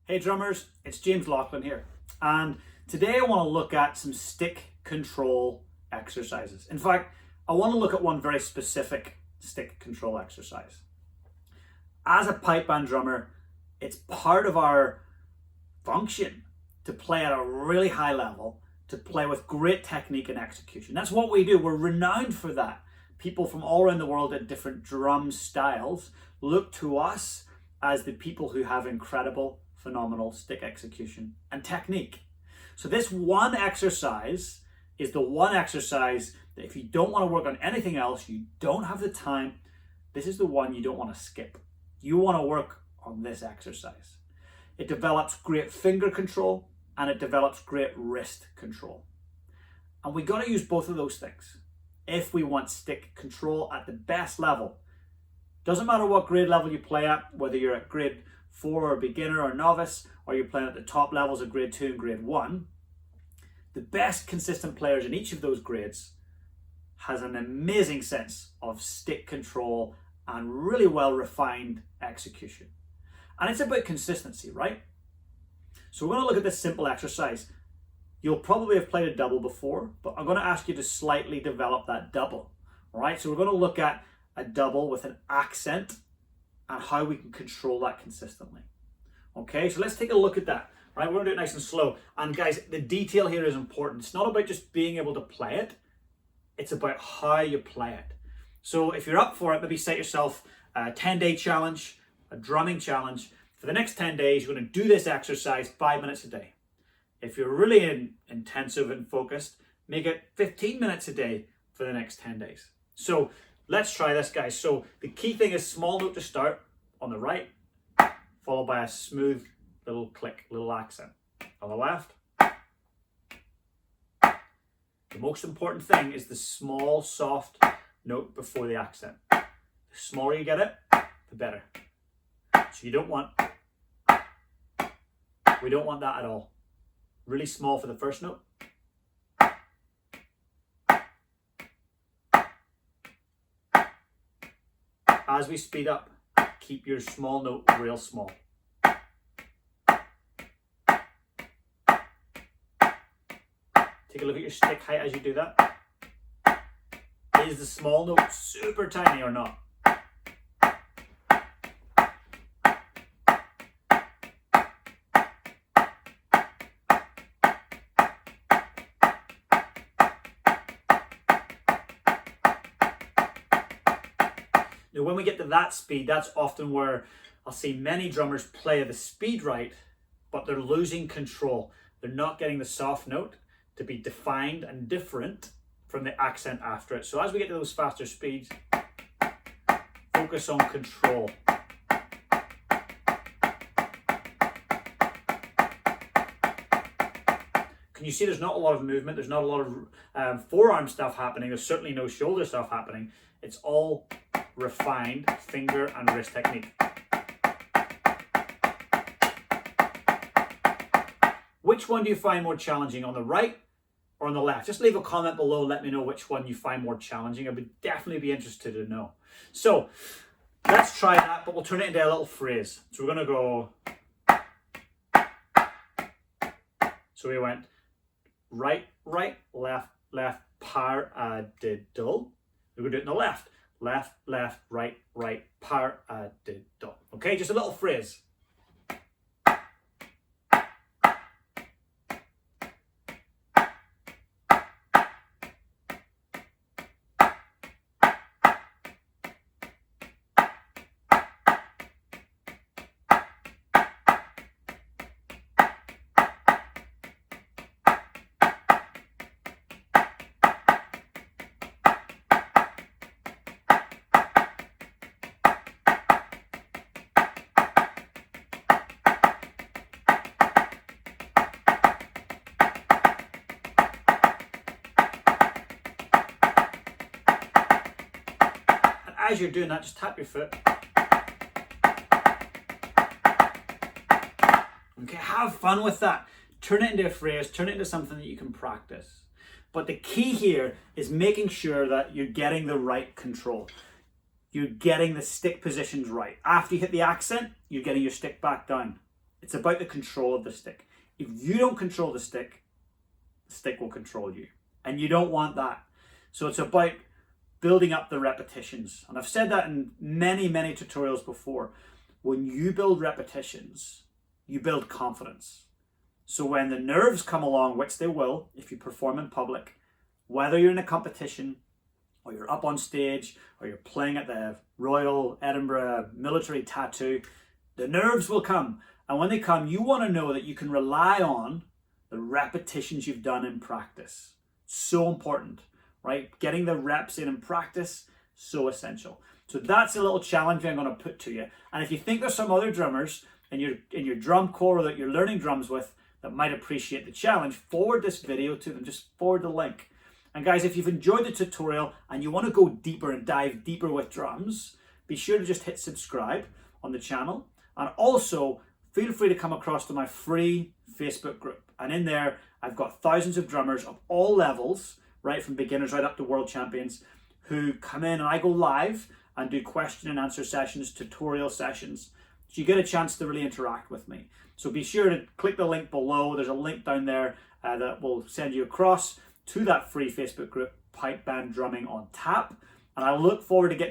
Hey drummers, it's James Laughlin here, and today I want to look at some stick control exercises. In fact, I want to look at one very specific stick control exercise. As a pipe band drummer, it's part of our function to play at a really high level, to play with great technique and execution. That's what we do. We're renowned for that. People from all around the world at different drum styles look to us as the people who have incredible, phenomenal stick execution and technique. So this one exercise is the one exercise that if you don't want to work on anything else, you don't have the time, this is the one you don't want to skip. You want to work on this exercise. It develops great finger control and it develops great wrist control. And we got to use both of those things if we want stick control at the best level. Doesn't matter what grade level you play at, whether you're at grade 4 or beginner or novice, or you're playing at the top levels of grade 2 and grade 1, the best consistent players in each of those grades has an amazing sense of stick control and really well refined execution. And it's about consistency, right? So we're going to look at this simple exercise. You'll probably have played a double before, but I'm going to ask you to slightly develop that double. All right, so we're going to look at a double with an accent and how we can control that consistently. Okay, so let's take a look at that. Right, we're going to do it nice and slow. And guys, the detail here is important. It's not about just being able to play it. It's about how you play it. So if you're up for it, maybe set yourself a 10-day challenge, a drumming challenge. For the next 10 days, you're going to do this exercise 5 minutes a day. If you're really intensive and focused, make it 15 minutes a day for the next 10 days. So let's try this, guys. So the key thing is small note to start on the right, followed by a smooth little click, little accent. On the left. The most important thing is the small, soft note before the accent. The smaller you get it, the better. So we don't want that at all. Really small for the first note. As we speed up, keep your small note real small. Take a look at your stick height as you do that. Is the small note super tiny or not? Now, when we get to that speed, that's often where I'll see many drummers play the speed right, but they're losing control. They're not getting the soft note to be defined and different from the accent after it. So as we get to those faster speeds, focus on control. Can you see there's not a lot of movement? There's not a lot of forearm stuff happening. There's certainly no shoulder stuff happening. It's all refined finger and wrist technique. Which one do you find more challenging, on the right or on the left? Just leave a comment below and let me know which one you find more challenging. I would definitely be interested to know. So let's try that, but we'll turn it into a little phrase. So we're going to go. So we went right, right, left, left, paradiddle. We're going to do it in the left. Left, left, right, right, paradiddle. Okay, just a little phrase. As you're doing that, just tap your foot. Okay, have fun with that. Turn it into a phrase, turn it into something that you can practice. But the key here is making sure that you're getting the right control. You're getting the stick positions right. After you hit the accent, you're getting your stick back down. It's about the control of the stick. If you don't control the stick will control you. And you don't want that. So it's about building up the repetitions. And I've said that in many, many tutorials before. When you build repetitions, you build confidence. So when the nerves come along, which they will, if you perform in public, whether you're in a competition, or you're up on stage, or you're playing at the Royal Edinburgh Military Tattoo, the nerves will come. And when they come, you want to know that you can rely on the repetitions you've done in practice. So important, right? Getting the reps in practice, so essential. So that's a little challenge I'm going to put to you. And if you think there's some other drummers in your drum corps that you're learning drums with that might appreciate the challenge, forward this video to them. Just forward the link. And guys, if you've enjoyed the tutorial and you want to go deeper and dive deeper with drums, be sure to just hit subscribe on the channel. And also, feel free to come across to my free Facebook group. And in there, I've got thousands of drummers of all levels, right from beginners right up to world champions, who come in and I go live and do question and answer sessions, tutorial sessions. So you get a chance to really interact with me. So be sure to click the link below. There's a link down there that will send you across to that free Facebook group, Pipe Band Drumming on Tap. And I look forward to getting